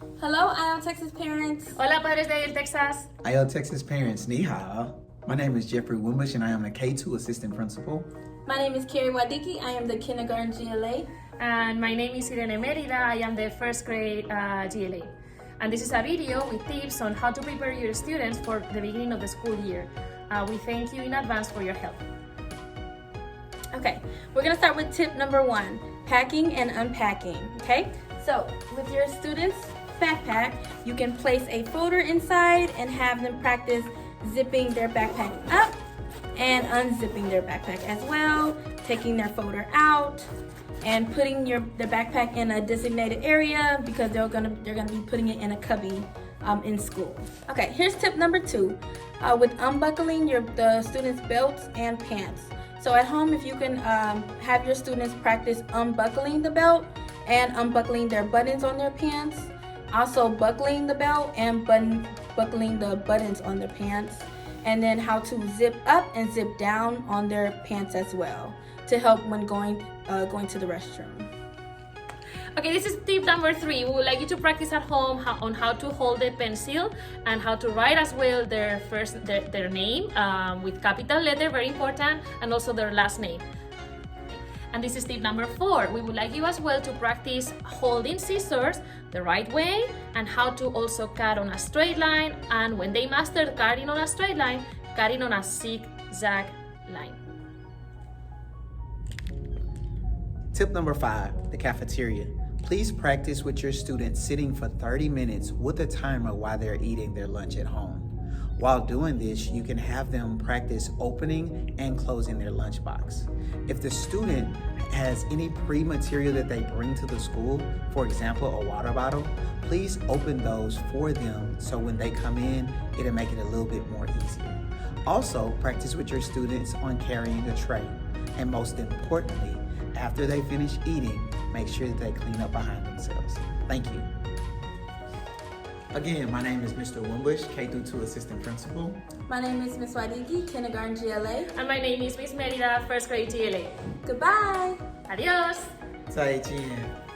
Hello, IO Texas parents. Hola, padres de IO Texas. IO Texas parents, ni hao. My name is Jeffrey Wimbush and I am the K2 assistant principal. My name is Carrie Wadiki. I am the kindergarten GLA. And my name is Irene Merida. I am the first grade GLA. And this is a video with tips on how to prepare your students for the beginning of the school year. We thank you in advance for your help. Okay, we're gonna start with tip number 1, packing and unpacking, okay? So, with your students' backpack, you can place a folder inside and have them practice zipping their backpack up and unzipping their backpack as well, taking their folder out, and putting the backpack in a designated area because they're gonna be putting it in a cubby in school. Okay, here's tip number 2, with unbuckling the students' belts and pants. So at home, if you can have your students practice unbuckling the belt and unbuckling their buttons on their pants, also buckling the belt and buckling the buttons on their pants, and then how to zip up and zip down on their pants as well to help when going to the restroom. Okay, this is tip number 3. We would like you to practice at home on how to hold the pencil and how to write as well their name with capital letter, very important, and also their last name. And this is tip number 4. We would like you as well to practice holding scissors the right way and how to also cut on a straight line, and when they master cutting on a straight line, cutting on a zigzag line. Tip number 5, the cafeteria. Please practice with your students sitting for 30 minutes with a timer while they're eating their lunch at home. While doing this, you can have them practice opening and closing their lunchbox. If the student has any pre-material that they bring to the school, for example, a water bottle, please open those for them so when they come in, it'll make it a little bit more easier. Also, practice with your students on carrying the tray. And most importantly, after they finish eating, make sure that they clean up behind themselves. Thank you. Again, my name is Mr. Wimbush, K-2 assistant principal. My name is Ms. Wadiki, kindergarten GLA. And my name is Miss Merida, first grade GLA. Goodbye. Adios. 再见。